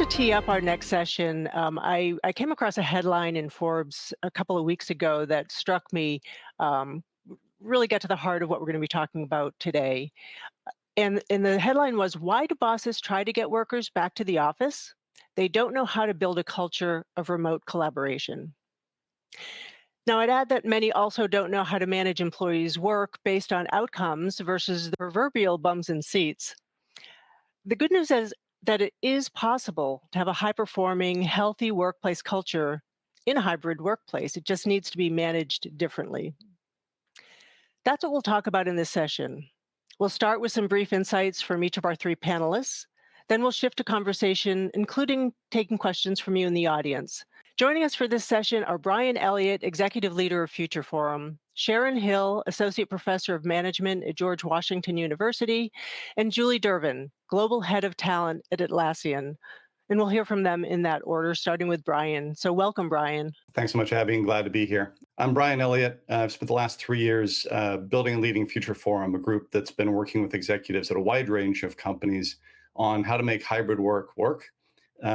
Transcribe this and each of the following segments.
to tee up our next session, I came across a headline in Forbes a couple of weeks ago that struck me, um, really got to the heart of what we're going to be talking about today. And the headline was, "Why do bosses try to get workers back to the office? They don't know how to build a culture of remote collaboration." Now, I'd add that many also don't know how to manage employees' work based on outcomes versus the proverbial bums in seats. The good news is that it is possible to have a high performing, healthy workplace culture in a hybrid workplace. It just needs to be managed differently. That's what we'll talk about in this session. We'll start with some brief insights from each of our three panelists. Then we'll shift to conversation, including taking questions from you in the audience. Joining us for this session are Brian Elliott, Executive Leader of Future Forum, Sharon Hill, Associate Professor of Management at George Washington University, and Julie Dervin, Global Head of Talent at Atlassian. And we'll hear from them in that order, starting with Brian. So welcome, Brian. Thanks so much, Abbie, and glad to be here. I'm Brian Elliott. I've spent the last 3 years building and leading Future Forum, a group that's been working with executives at a wide range of companies on how to make hybrid work work.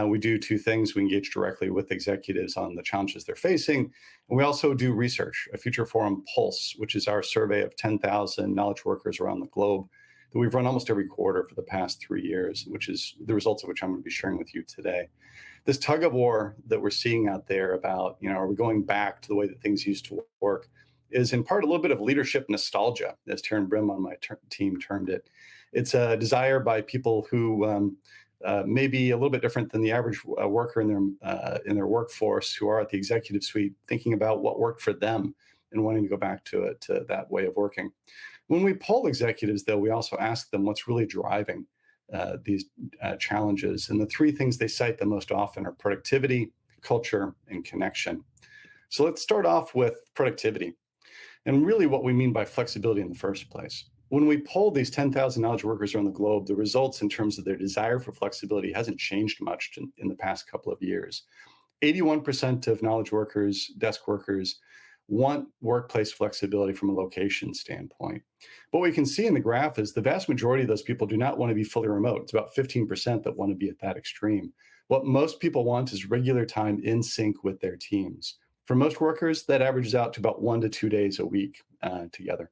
We do two things. We engage directly with executives on the challenges they're facing. And we also do research, a Future Forum Pulse, which is our survey of 10,000 knowledge workers around the globe that we've run almost every quarter for the past 3 years, which is the results of which I'm going to be sharing with you today. This tug of war that we're seeing out there about, are we going back to the way that things used to work, is in part a little bit of leadership nostalgia, as Taryn Brim on my team termed it. It's a desire by people who may be a little bit different than the average worker in their workforce, who are at the executive suite, thinking about what worked for them and wanting to go back to that way of working. When we poll executives, though, we also ask them what's really driving these challenges. And the three things they cite the most often are productivity, culture, and connection. So let's start off with productivity and really what we mean by flexibility in the first place. When we polled these 10,000 knowledge workers around the globe, the results in terms of their desire for flexibility hasn't changed much in the past couple of years. 81% of knowledge workers, desk workers, want workplace flexibility from a location standpoint. What we can see in the graph is the vast majority of those people do not want to be fully remote. It's about 15% that want to be at that extreme. What most people want is regular time in sync with their teams. For most workers, that averages out to about 1 to 2 days a week together.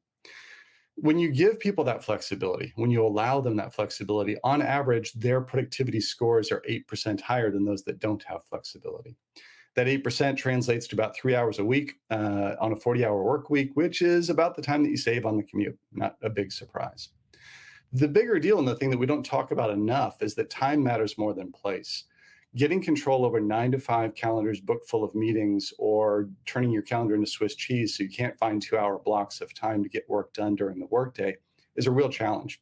When you give people that flexibility, when you allow them that flexibility, on average, their productivity scores are 8% higher than those that don't have flexibility. That 8% translates to about 3 hours a week on a 40-hour work week, which is about the time that you save on the commute. Not a big surprise. The bigger deal, and the thing that we don't talk about enough, is that time matters more than place. Getting control over 9 to 5 calendars booked full of meetings, or turning your calendar into Swiss cheese so you can't find 2-hour blocks of time to get work done during the workday, is a real challenge.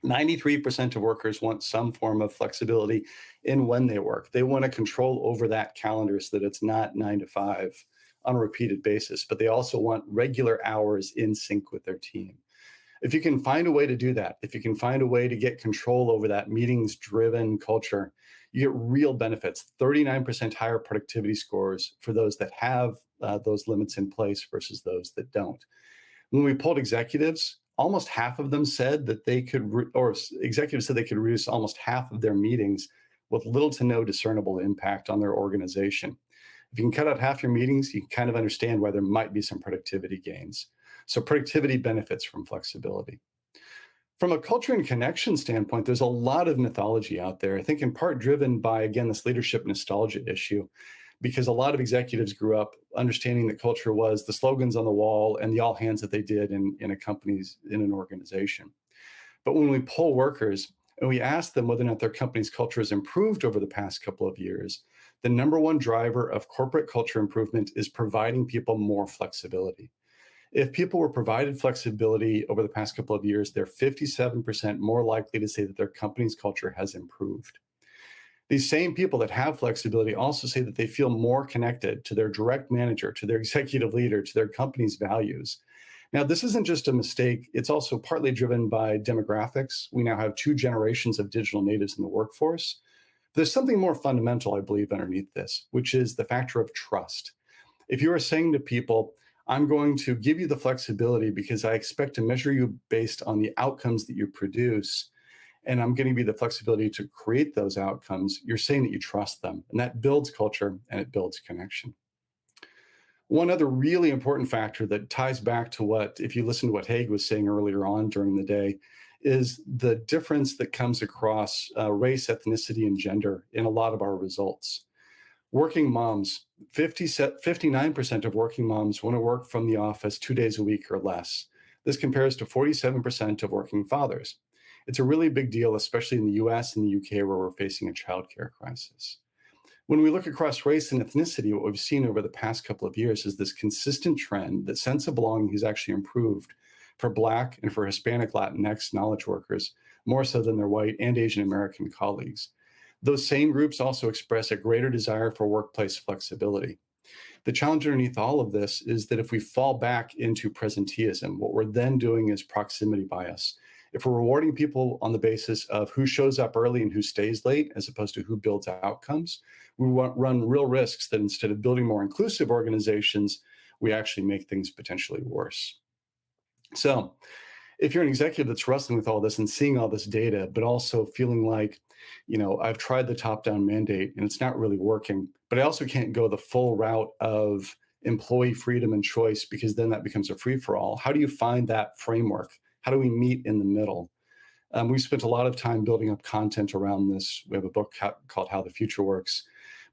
93% of workers want some form of flexibility in when they work. They want to control over that calendar so that it's not 9 to 5 on a repeated basis, but they also want regular hours in sync with their team. If you can find a way to do that, if you can find a way to get control over that meetings-driven culture, you get real benefits, 39% higher productivity scores for those that have those limits in place versus those that don't. When we polled executives, almost half of them said that they could, executives said they could reduce almost half of their meetings with little to no discernible impact on their organization. If you can cut out half your meetings, you can kind of understand why there might be some productivity gains. So productivity benefits from flexibility. From a culture and connection standpoint, there's a lot of mythology out there, I think in part driven by, again, this leadership nostalgia issue, because a lot of executives grew up understanding that culture was the slogans on the wall and the all hands that they did in an organization. But when we poll workers and we ask them whether or not their company's culture has improved over the past couple of years, the number one driver of corporate culture improvement is providing people more flexibility. If people were provided flexibility over the past couple of years, they're 57% more likely to say that their company's culture has improved. These same people that have flexibility also say that they feel more connected to their direct manager, to their executive leader, to their company's values. Now, this isn't just a mistake. It's also partly driven by demographics. We now have 2 generations of digital natives in the workforce. There's something more fundamental, I believe, underneath this, which is the factor of trust. If you are saying to people, I'm going to give you the flexibility because I expect to measure you based on the outcomes that you produce, and I'm giving you the flexibility to create those outcomes, you're saying that you trust them. And that builds culture and it builds connection. One other really important factor that ties back to what, if you listen to what Haig was saying earlier on during the day, is the difference that comes across race, ethnicity, and gender in a lot of our results. Working moms, 59% of working moms want to work from the office 2 days a week or less. This compares to 47% of working fathers. It's a really big deal, especially in the US and the UK, where we're facing a childcare crisis. When we look across race and ethnicity, what we've seen over the past couple of years is this consistent trend that sense of belonging has actually improved for Black and for Hispanic Latinx knowledge workers, more so than their white and Asian American colleagues. Those same groups also express a greater desire for workplace flexibility. The challenge underneath all of this is that if we fall back into presenteeism, what we're then doing is proximity bias. If we're rewarding people on the basis of who shows up early and who stays late, as opposed to who builds outcomes, we run real risks that instead of building more inclusive organizations, we actually make things potentially worse. So if you're an executive that's wrestling with all this and seeing all this data, but also feeling like, I've tried the top-down mandate and it's not really working, but I also can't go the full route of employee freedom and choice because then that becomes a free-for-all. How do you find that framework? How do we meet in the middle? We've spent a lot of time building up content around this. We have a book called How the Future Works.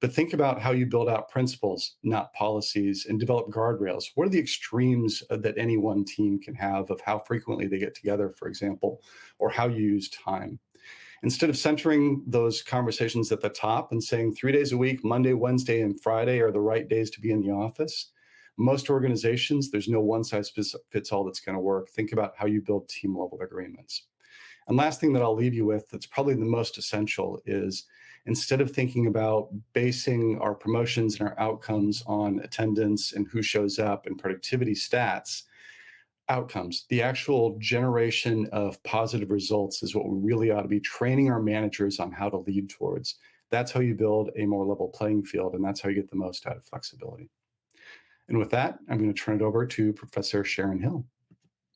But think about how you build out principles, not policies, and develop guardrails. What are the extremes that any one team can have of how frequently they get together, for example, or how you use time? Instead of centering those conversations at the top and saying 3 days a week, Monday, Wednesday, and Friday are the right days to be in the office, most organizations, there's no one size fits all that's going to work. Think about how you build team level agreements. And last thing that I'll leave you with that's probably the most essential is instead of thinking about basing our promotions and our outcomes on attendance and who shows up and productivity stats, outcomes, the actual generation of positive results is what we really ought to be training our managers on how to lead towards. That's how you build a more level playing field, and that's how you get the most out of flexibility. And with that, I'm going to turn it over to Professor Sharon Hill.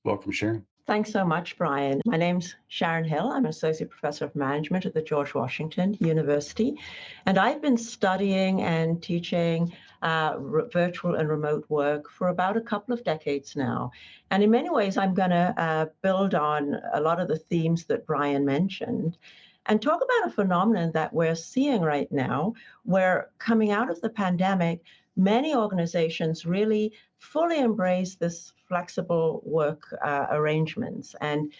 Welcome, Sharon. Thanks so much, Brian. My name's Sharon Hill. I'm an associate professor of management at the George Washington University, and I've been studying and teaching virtual and remote work for about a couple of decades now. And in many ways, I'm going to build on a lot of the themes that Brian mentioned and talk about a phenomenon that we're seeing right now, where coming out of the pandemic, many organizations really fully embrace this flexible work arrangements. And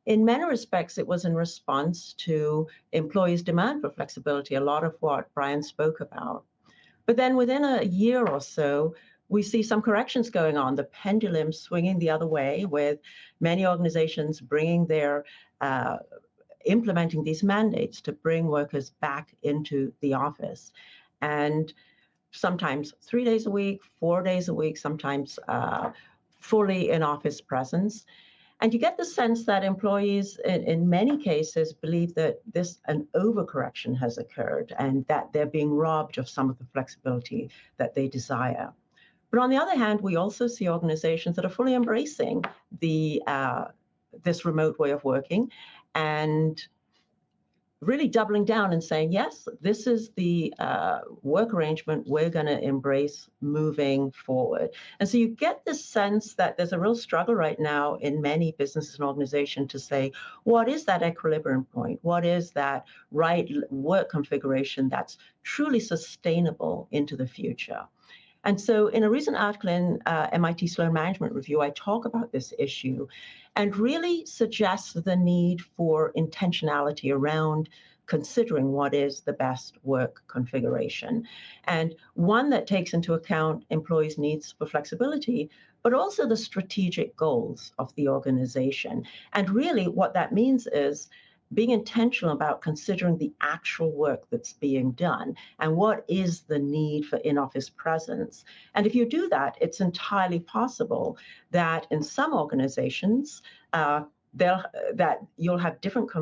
in many respects, it was in response to employees' demand for flexibility, a lot of what Brian spoke about. But then within a year or so, we see some corrections going on, the pendulum swinging the other way, with many organizations bringing their implementing these mandates to bring workers back into the office. And sometimes 3 days a week, 4 days a week, sometimes fully in office presence. And you get the sense that employees in many cases believe that an overcorrection has occurred and that they're being robbed of some of the flexibility that they desire. But on the other hand, we also see organizations that are fully embracing this remote way of working and really doubling down and saying, yes, this is the work arrangement we're going to embrace moving forward. And so you get this sense that there's a real struggle right now in many businesses and organizations to say, what is that equilibrium point? What is that right work configuration that's truly sustainable into the future? And so in a recent article in MIT Sloan Management Review, I talk about this issue and really suggest the need for intentionality around considering what is the best work configuration, and one that takes into account employees' needs for flexibility, but also the strategic goals of the organization. And really what that means is being intentional about considering the actual work that's being done and what is the need for in-office presence. And if you do that, it's entirely possible that in some organizations, that you'll have different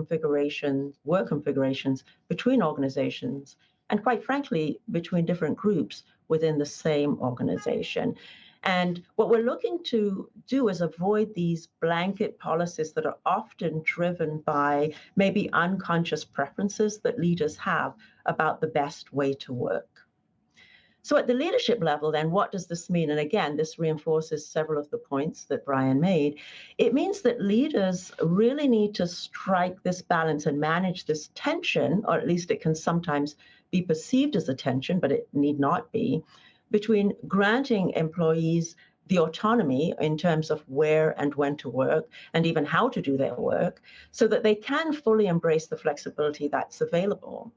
work configurations between organizations, and quite frankly, between different groups within the same organization. And what we're looking to do is avoid these blanket policies that are often driven by maybe unconscious preferences that leaders have about the best way to work. So at the leadership level, then, what does this mean? And again, this reinforces several of the points that Brian made. It means that leaders really need to strike this balance and manage this tension, or at least it can sometimes be perceived as a tension, but it need not be, between granting employees the autonomy in terms of where and when to work and even how to do their work so that they can fully embrace the flexibility that's available.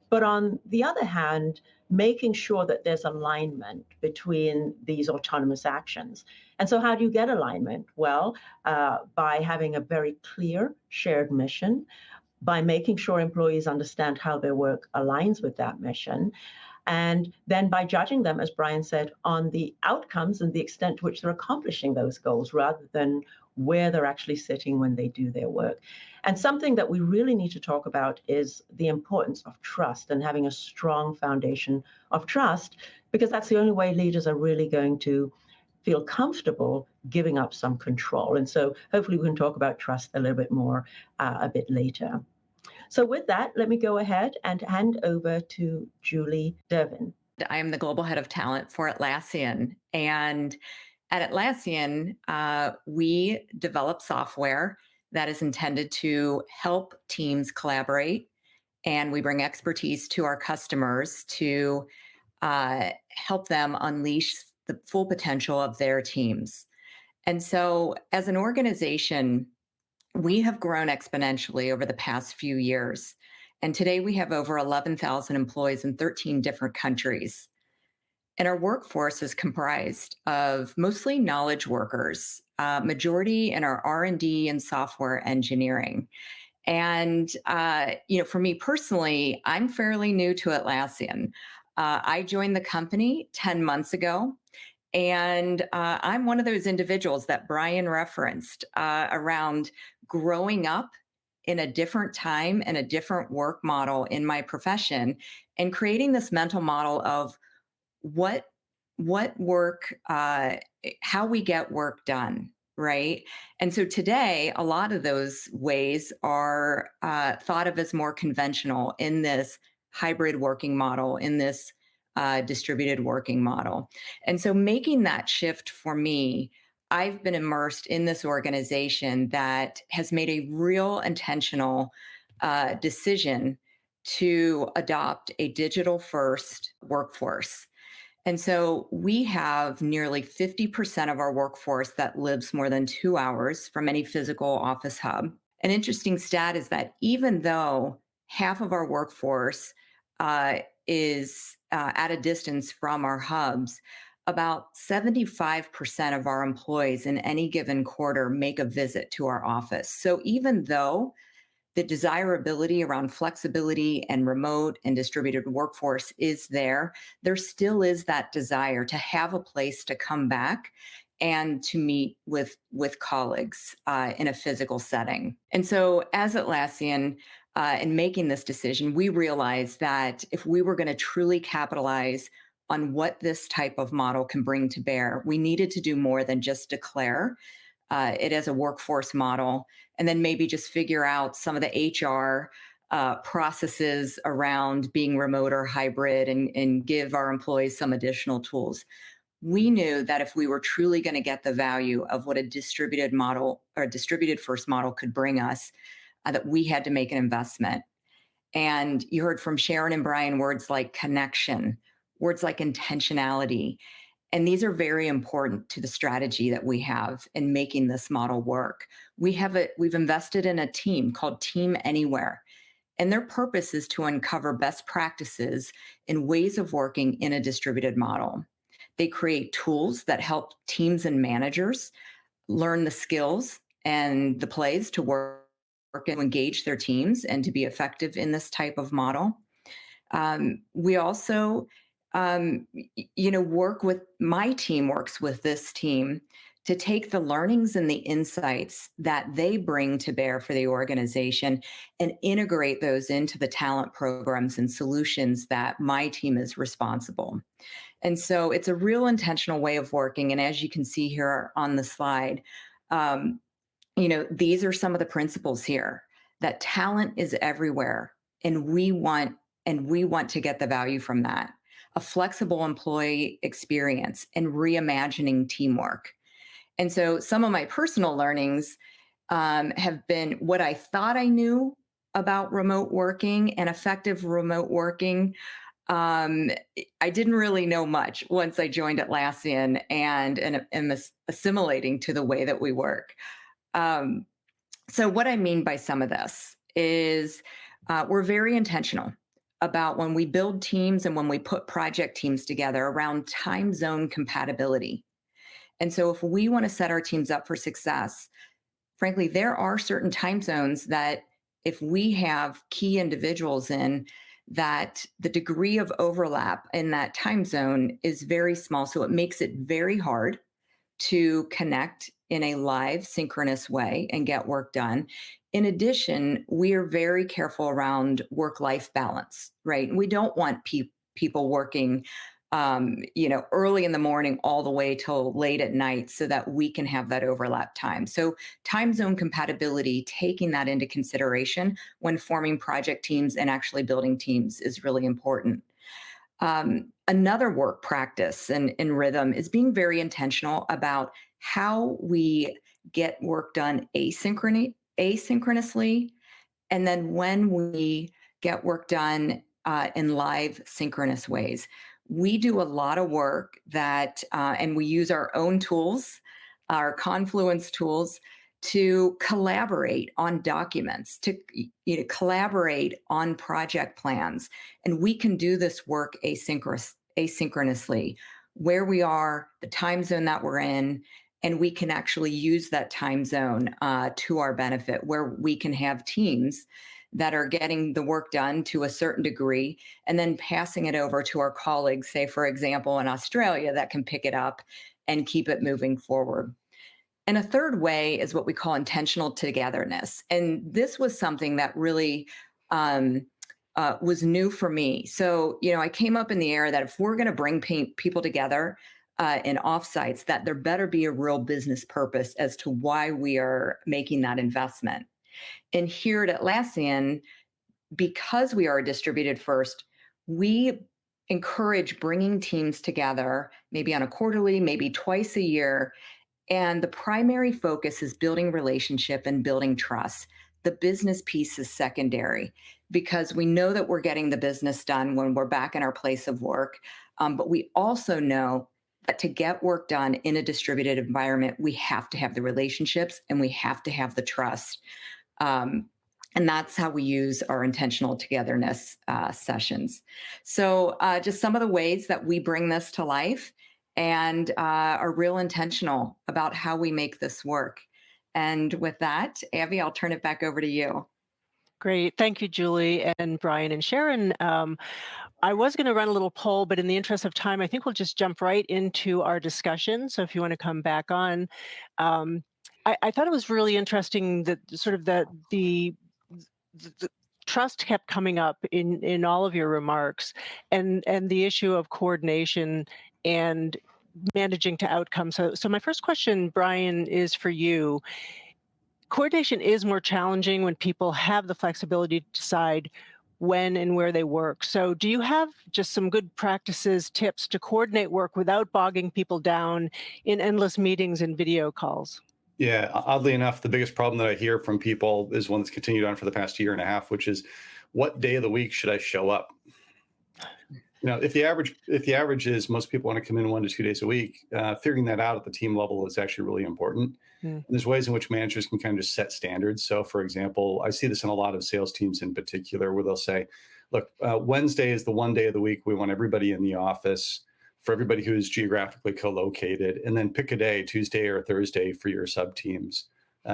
But on the other hand, making sure that there's alignment between these autonomous actions. And so, how do you get alignment? Well, by having a very clear shared mission, by making sure employees understand how their work aligns with that mission, and then by judging them, as Brian said, on the outcomes and the extent to which they're accomplishing those goals rather than where they're actually sitting when they do their work. And something that we really need to talk about is the importance of trust and having a strong foundation of trust, because that's the only way leaders are really going to feel comfortable giving up some control. And so hopefully we can talk about trust a little bit more a bit later. So with that, let me go ahead and hand over to Julie Dervin. I am the global head of talent for Atlassian. And at Atlassian, we develop software that is intended to help teams collaborate. And we bring expertise to our customers to help them unleash the full potential of their teams. And so as an organization, we have grown exponentially over the past few years. And today we have over 11,000 employees in 13 different countries. And our workforce is comprised of mostly knowledge workers, majority in our R&D and software engineering. And, for me personally, I'm fairly new to Atlassian. I joined the company 10 months ago. And I'm one of those individuals that Brian referenced around growing up in a different time and a different work model in my profession and creating this mental model of what work, how we get work done, right? And so today, a lot of those ways are thought of as more conventional in this hybrid working model, in this distributed working model. And so making that shift for me, I've been immersed in this organization that has made a real intentional decision to adopt a digital first workforce. And so we have nearly 50% of our workforce that lives more than 2 hours from any physical office hub. An interesting stat is that even though half of our workforce is at a distance from our hubs, about 75% of our employees in any given quarter make a visit to our office. So even though the desirability around flexibility and remote and distributed workforce is there still is that desire to have a place to come back and to meet with colleagues in a physical setting. And so as Atlassian, in making this decision, we realized that if we were going to truly capitalize on what this type of model can bring to bear, we needed to do more than just declare it as a workforce model and then maybe just figure out some of the HR processes around being remote or hybrid and give our employees some additional tools. We knew that if we were truly going to get the value of what a distributed model or a distributed first model could bring us, that we had to make an investment. And you heard from Sharon and Brian words like connection, words like intentionality. And these are very important to the strategy that we have in making this model work. We've invested in a team called Team Anywhere. And their purpose is to uncover best practices in ways of working in a distributed model. They create tools that help teams and managers learn the skills and the plays to work and engage their teams and to be effective in this type of model. We also, work with, my team works with this team to take the learnings and the insights that they bring to bear for the organization and integrate those into the talent programs and solutions that my team is responsible. And so it's a real intentional way of working. And as you can see here on the slide, these are some of the principles here, that talent is everywhere, and we want to get the value from that. A flexible employee experience and reimagining teamwork. And so some of my personal learnings have been what I thought I knew about remote working and effective remote working. I didn't really know much once I joined Atlassian and am assimilating to the way that we work. So what I mean by some of this is we're very intentional about when we build teams and when we put project teams together around time zone compatibility. And so if we want to set our teams up for success, frankly, there are certain time zones that if we have key individuals in, that the degree of overlap in that time zone is very small. So it makes it very hard to connect in a live synchronous way and get work done. In addition, we are very careful around work-life balance, right? We don't want people working early in the morning all the way till late at night so that we can have that overlap time. So time zone compatibility, taking that into consideration when forming project teams and actually building teams is really important. Another work practice and rhythm is being very intentional about how we get work done asynchronously, and then when we get work done in live synchronous ways. We do a lot of work that, and we use our own tools, our Confluence tools, to collaborate on documents, to collaborate on project plans. And we can do this work asynchronously, where we are, the time zone that we're in, and we can actually use that time zone to our benefit, where we can have teams that are getting the work done to a certain degree and then passing it over to our colleagues, say, for example, in Australia, that can pick it up and keep it moving forward. And a third way is what we call intentional togetherness. And this was something that really was new for me. So, I came up in the era that if we're going to bring people together in offsites, that there better be a real business purpose as to why we are making that investment. And here at Atlassian, because we are distributed first, we encourage bringing teams together, maybe on a quarterly, maybe twice a year. And the primary focus is building relationship and building trust. The business piece is secondary because we know that we're getting the business done when we're back in our place of work. But we also know that to get work done in a distributed environment, we have to have the relationships and we have to have the trust. And that's how we use our intentional togetherness sessions. So just some of the ways that we bring this to life and are real intentional about how we make this work. And with that, Abbie, I'll turn it back over to you. Great. Thank you, Julie and Brian and Sharon. I was going to run a little poll, but in the interest of time, I think we'll just jump right into our discussion. So if you want to come back on, I thought it was really interesting that sort of the trust kept coming up in all of your remarks, and the issue of coordination and managing to outcomes. So my first question, Brian, is for you. Coordination is more challenging when people have the flexibility to decide when and where they work. So do you have just some good practices, tips to coordinate work without bogging people down in endless meetings and video calls? Yeah, oddly enough, the biggest problem that I hear from people is one that's continued on for the past year and a half, which is, what day of the week should I show up? If the average is most people want to come in 1 to 2 days a week, figuring that out at the team level is actually really important. And there's ways in which managers can kind of just set standards. So, for example, I see this in a lot of sales teams in particular, where they'll say, look, Wednesday is the one day of the week we want everybody in the office, for everybody who is geographically co-located, and then pick a day, Tuesday or Thursday, for your sub teams.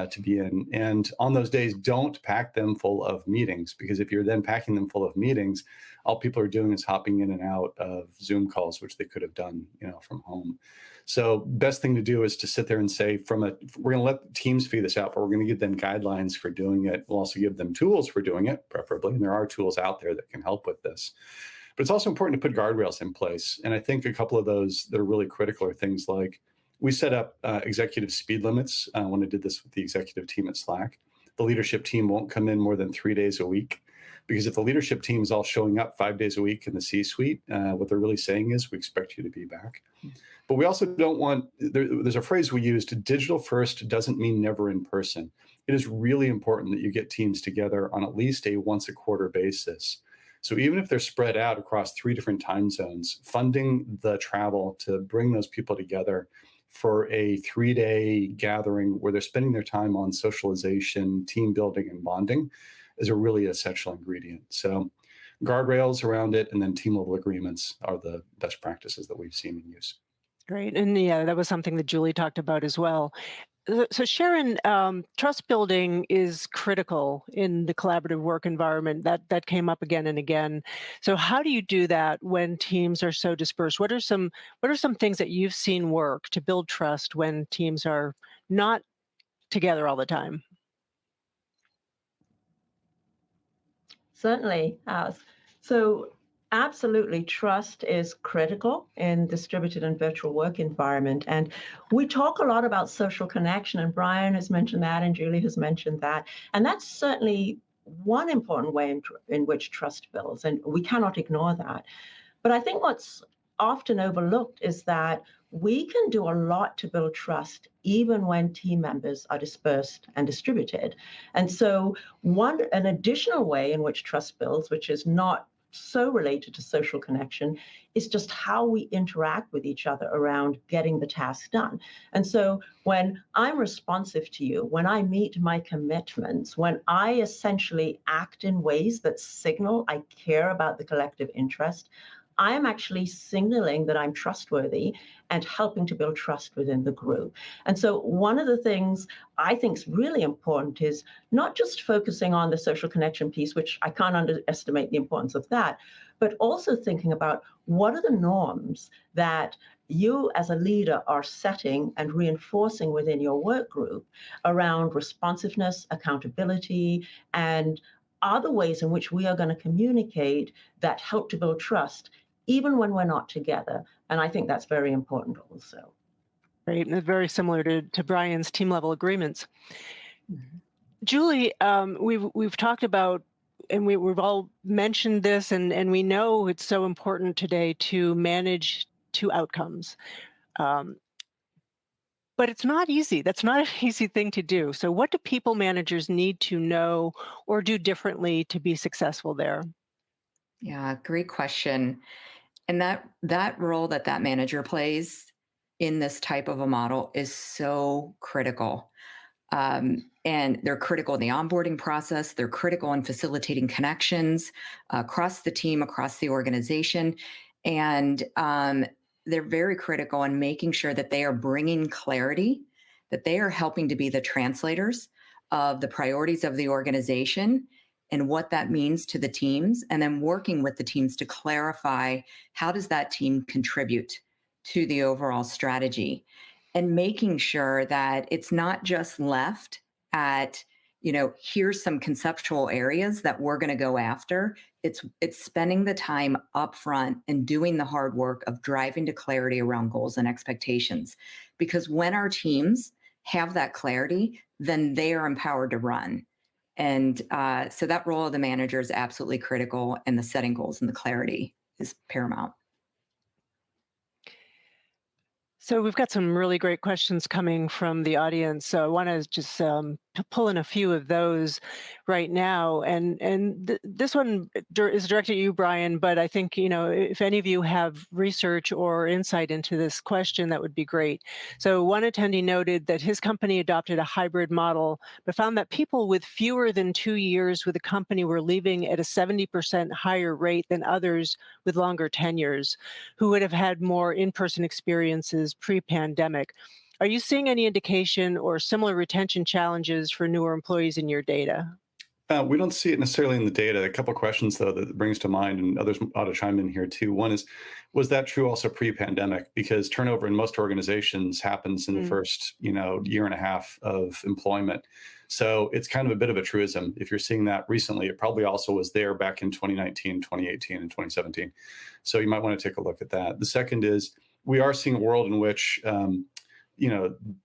to be in. And on those days, don't pack them full of meetings, because if you're then packing them full of meetings, all people are doing is hopping in and out of Zoom calls, which they could have done, from home. So best thing to do is to sit there and say, we're going to let teams figure this out, but we're going to give them guidelines for doing it. We'll also give them tools for doing it, preferably. And there are tools out there that can help with this. But it's also important to put guardrails in place. And I think a couple of those that are really critical are things like, we set up executive speed limits when I did this with the executive team at Slack. The leadership team won't come in more than 3 days a week, because if the leadership team is all showing up 5 days a week in the C-suite, what they're really saying is, we expect you to be back. But we also don't want, there's a phrase we used, digital first doesn't mean never in person. It is really important that you get teams together on at least a once a quarter basis. So even if they're spread out across 3 different time zones, funding the travel to bring those people together for a 3-day gathering where they're spending their time on socialization, team building, and bonding is a really essential ingredient. So guardrails around it and then team level agreements are the best practices that we've seen in use. Great. And yeah, that was something that Julie talked about as well. So Sharon, trust building is critical in the collaborative work environment. That came up again and again. So how do you do that when teams are so dispersed? What are some things that you've seen work to build trust when teams are not together all the time? Certainly. So absolutely, trust is critical in distributed and virtual work environment. And we talk a lot about social connection, and Brian has mentioned that, and Julie has mentioned that. And that's certainly one important way in which trust builds, and we cannot ignore that. But I think what's often overlooked is that we can do a lot to build trust even when team members are dispersed and distributed. And so an additional way in which trust builds, which is not so related to social connection, is just how we interact with each other around getting the task done. And so when I'm responsive to you, when I meet my commitments, when I essentially act in ways that signal I care about the collective interest, I am actually signaling that I'm trustworthy and helping to build trust within the group. And so one of the things I think is really important is not just focusing on the social connection piece, which I can't underestimate the importance of that, but also thinking about what are the norms that you as a leader are setting and reinforcing within your work group around responsiveness, accountability, and other ways in which we are going to communicate that help to build trust even when we're not together. And I think that's very important also. Great. And very similar to Brian's team level agreements. Mm-hmm. Julie, we've talked about, and we've all mentioned this, and we know it's so important today to manage 2 outcomes. But it's not easy. That's not an easy thing to do. So what do people managers need to know or do differently to be successful there? Yeah, great question. And that role that manager plays in this type of a model is so critical. And they're critical in the onboarding process. They're critical in facilitating connections across the team, across the organization. And they're very critical in making sure that they are bringing clarity, that they are helping to be the translators of the priorities of the organization and what that means to the teams, and then working with the teams to clarify how does that team contribute to the overall strategy, and making sure that it's not just left at, here's some conceptual areas that we're going to go after. It's spending the time up front and doing the hard work of driving to clarity around goals and expectations. Because when our teams have that clarity, then they are empowered to run. And so that role of the manager is absolutely critical, and the setting goals and the clarity is paramount. So we've got some really great questions coming from the audience. So I want to just pull in a few of those right now. And this one is directed at you, Brian, but I think, if any of you have research or insight into this question, that would be great. So one attendee noted that his company adopted a hybrid model, but found that people with fewer than 2 years with the company were leaving at a 70% higher rate than others with longer tenures, who would have had more in-person experiences pre-pandemic. Are you seeing any indication or similar retention challenges for newer employees in your data? We don't see it necessarily in the data. A couple of questions, though, that it brings to mind, and others ought to chime in here too. One is, was that true also pre-pandemic? Because turnover in most organizations happens in the Mm, first, year and a half of employment. So it's kind of a bit of a truism. If you're seeing that recently, it probably also was there back in 2019, 2018, and 2017. So you might want to take a look at that. The second is, we are seeing a world in which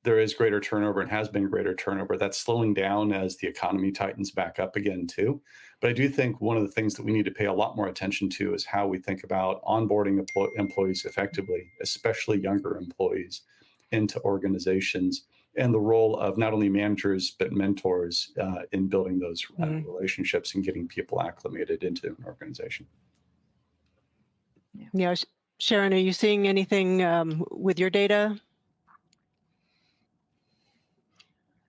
there is greater turnover and has been greater turnover. That's slowing down as the economy tightens back up again, too. But I do think one of the things that we need to pay a lot more attention to is how we think about onboarding employees effectively, especially younger employees, into organizations, and the role of not only managers, but mentors in building those mm. relationships and getting people acclimated into an organization. Yeah. Yeah, Sharon, are you seeing anything with your data?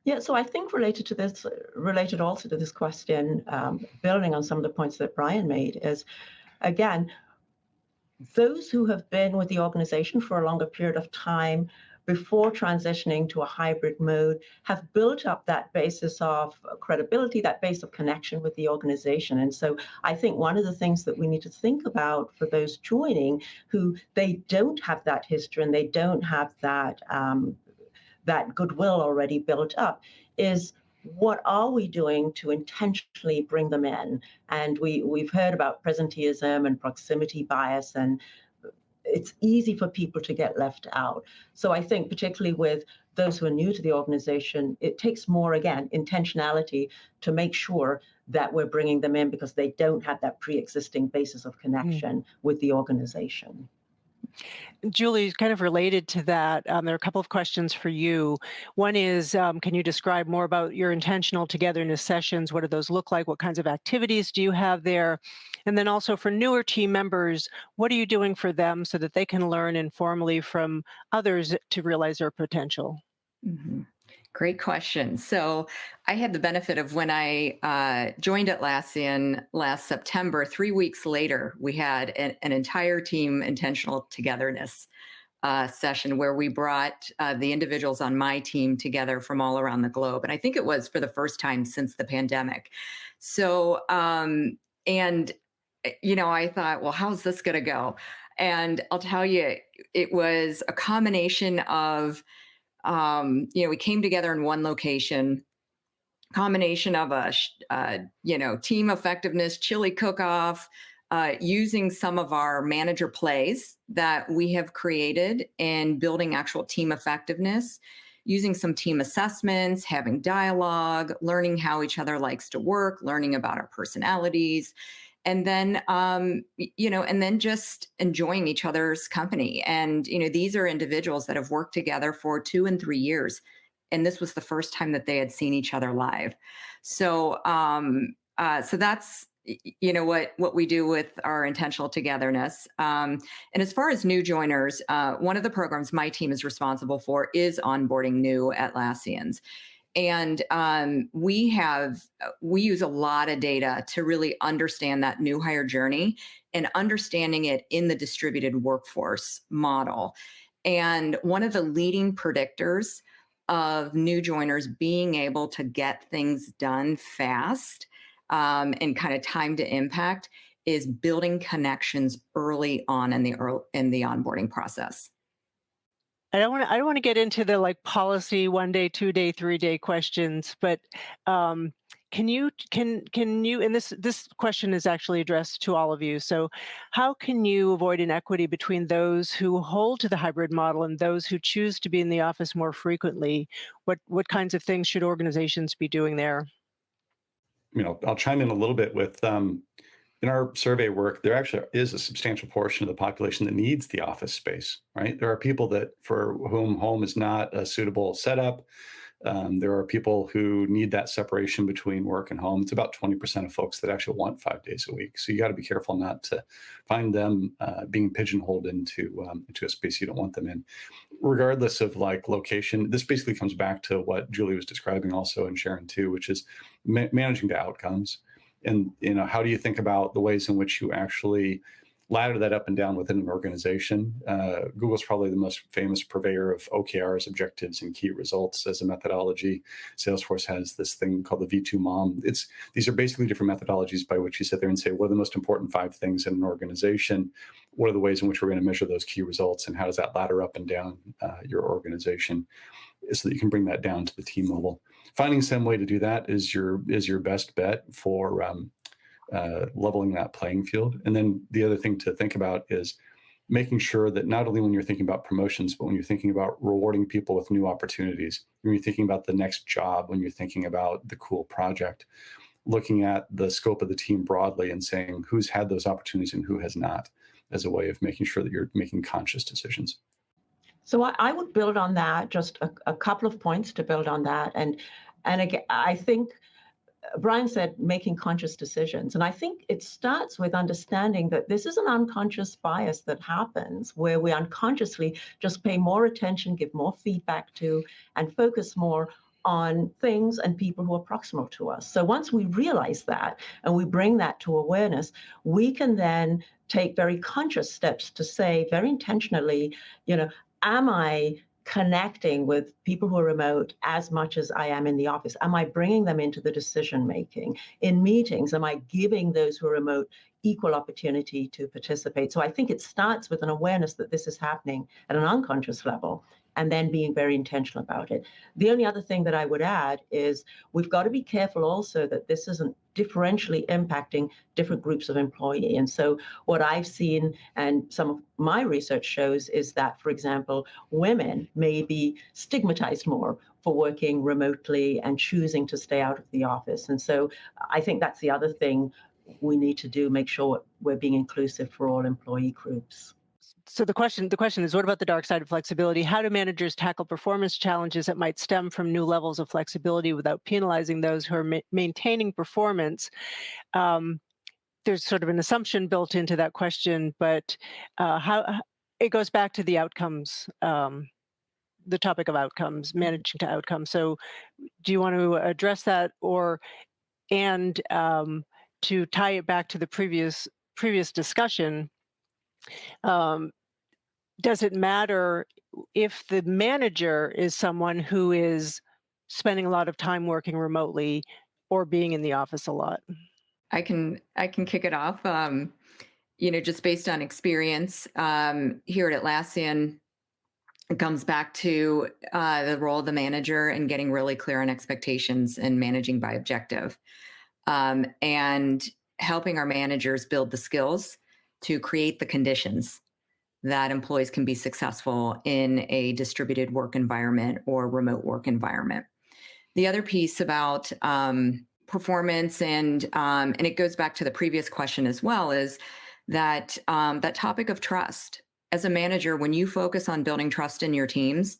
Yeah, so I think related also to this question, building on some of the points that Brian made, is again, those who have been with the organization for a longer period of time before transitioning to a hybrid mode have built up that basis of credibility, that base of connection with the organization. And so I think one of the things that we need to think about for those joining who they don't have that history and they don't have that goodwill already built up is, what are we doing to intentionally bring them in? And we've heard about presenteeism and proximity bias, and it's easy for people to get left out. So I think particularly with those who are new to the organization, it takes more, again, intentionality to make sure that we're bringing them in because they don't have that pre-existing basis of Mm. connection with the organization. Julie, kind of related to that, there are a couple of questions for you. One is, can you describe more about your intentional togetherness sessions? What do those look like? What kinds of activities do you have there? And then also for newer team members, what are you doing for them so that they can learn informally from others to realize their potential? Mhm. Great question. So I had the benefit of when I joined Atlassian last September, 3 weeks later, we had an entire team intentional togetherness session where we brought the individuals on my team together from all around the globe. And I think it was for the first time since the pandemic. So, and, I thought, well, how's this going to go? And I'll tell you, it was a combination of, we came together in one location, combination of team effectiveness, chili cook-off, using some of our manager plays that we have created and building actual team effectiveness, using some team assessments, having dialogue, learning how each other likes to work, learning about our personalities, and then and then just enjoying each other's company. And these are individuals that have worked together for 2 and 3 years, and this was the first time that they had seen each other live. So that's what we do with our intentional togetherness. And as far as new joiners, one of the programs my team is responsible for is onboarding new Atlassians. And we use a lot of data to really understand that new hire journey and understanding it in the distributed workforce model. And one of the leading predictors of new joiners being able to get things done fast and kind of time to impact is building connections early on in the onboarding process. I don't want to get into the like policy 1 day, 2 day, 3 day questions, but can you and this question is actually addressed to all of you. So how can you avoid inequity between those who hold to the hybrid model and those who choose to be in the office more frequently? What kinds of things should organizations be doing there? I'll chime in a little bit with in our survey work, there actually is a substantial portion of the population that needs the office space, right? There are people that for whom home is not a suitable setup. There are people who need that separation between work and home. It's about 20% of folks that actually want 5 days a week. So you got to be careful not to find them being pigeonholed into a space you don't want them in. Regardless of like location, this basically comes back to what Julie was describing also, and Sharon too, which is managing to outcomes. And how do you think about the ways in which you actually ladder that up and down within an organization. Google's probably the most famous purveyor of OKRs, objectives and key results, as a methodology. Salesforce has this thing called the V2 MOM. These are basically different methodologies by which you sit there and say, what are the most important 5 things in an organization? What are the ways in which we're going to measure those key results? And how does that ladder up and down your organization so that you can bring that down to the team level? Finding some way to do that is your best bet for leveling that playing field. And then the other thing to think about is making sure that not only when you're thinking about promotions, but when you're thinking about rewarding people with new opportunities, when you're thinking about the next job, when you're thinking about the cool project, looking at the scope of the team broadly and saying who's had those opportunities and who has not, as a way of making sure that you're making conscious decisions. So I would build on that, just a couple of points to build on that. And again, I think Brian said making conscious decisions. And I think it starts with understanding that this is an unconscious bias that happens where we unconsciously just pay more attention, give more feedback to, and focus more on things and people who are proximal to us. So once we realize that and we bring that to awareness, we can then take very conscious steps to say very intentionally, am I connecting with people who are remote as much as I am in the office? Am I bringing them into the decision making? In meetings, am I giving those who are remote equal opportunity to participate? So I think it starts with an awareness that this is happening at an unconscious level, and then being very intentional about it. The only other thing that I would add is we've got to be careful also that this isn't differentially impacting different groups of employee. And so what I've seen and some of my research shows is that, for example, women may be stigmatized more for working remotely and choosing to stay out of the office. And so I think that's the other thing we need to do, make sure we're being inclusive for all employee groups. So the question is, what about the dark side of flexibility? How do managers tackle performance challenges that might stem from new levels of flexibility without penalizing those who are maintaining performance? There's sort of an assumption built into that question, but how it goes back to the outcomes, the topic of outcomes, managing to outcomes. So do you want to address that, and to tie it back to the previous discussion? Does it matter if the manager is someone who is spending a lot of time working remotely or being in the office a lot? I can kick it off. Just based on experience here at Atlassian, it comes back to the role of the manager and getting really clear on expectations and managing by objective, and helping our managers build the skills to create the conditions that employees can be successful in a distributed work environment or remote work environment. The other piece about performance, and it goes back to the previous question as well, is that that topic of trust. As a manager, when you focus on building trust in your teams,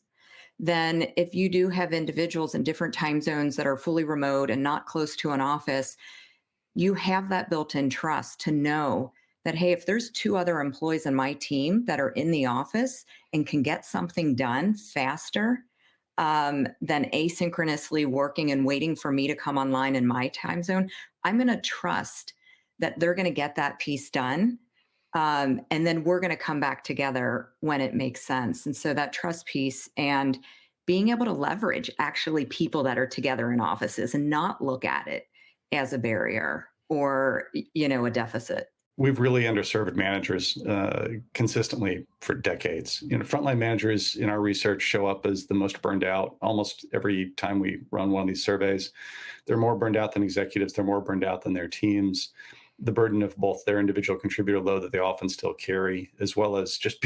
then if you do have individuals in different time zones that are fully remote and not close to an office, you have that built-in trust to know that, hey, if there's 2 other employees in my team that are in the office and can get something done faster than asynchronously working and waiting for me to come online in my time zone, I'm going to trust that they're going to get that piece done. And then we're going to come back together when it makes sense. And so that trust piece and being able to leverage actually people that are together in offices and not look at it as a barrier or, a deficit. We've really underserved managers consistently for decades. Frontline managers in our research show up as the most burned out almost every time we run one of these surveys. They're more burned out than executives. They're more burned out than their teams. The burden of both their individual contributor load that they often still carry, as well as just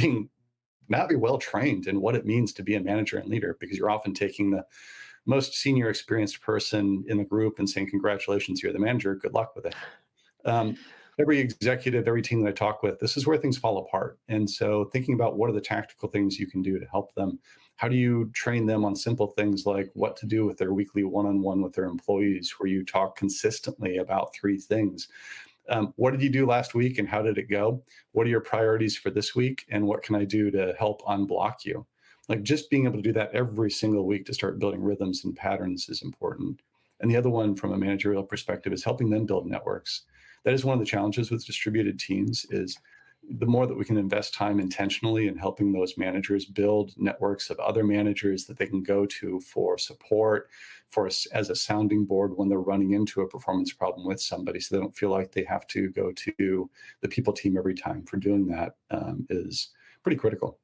not be well trained in what it means to be a manager and leader, because you're often taking the most senior experienced person in the group and saying, congratulations, you're the manager, good luck with it. Every executive, every team that I talk with, this is where things fall apart. And so thinking about what are the tactical things you can do to help them? How do you train them on simple things like what to do with their weekly one-on-one with their employees, where you talk consistently about 3 things? What did you do last week and how did it go? What are your priorities for this week? And what can I do to help unblock you? Like just being able to do that every single week to start building rhythms and patterns is important. And the other one from a managerial perspective is helping them build networks. That is one of the challenges with distributed teams is the more that we can invest time intentionally in helping those managers build networks of other managers that they can go to for support, for as a sounding board when they're running into a performance problem with somebody, so they don't feel like they have to go to the people team every time for doing that, is pretty critical.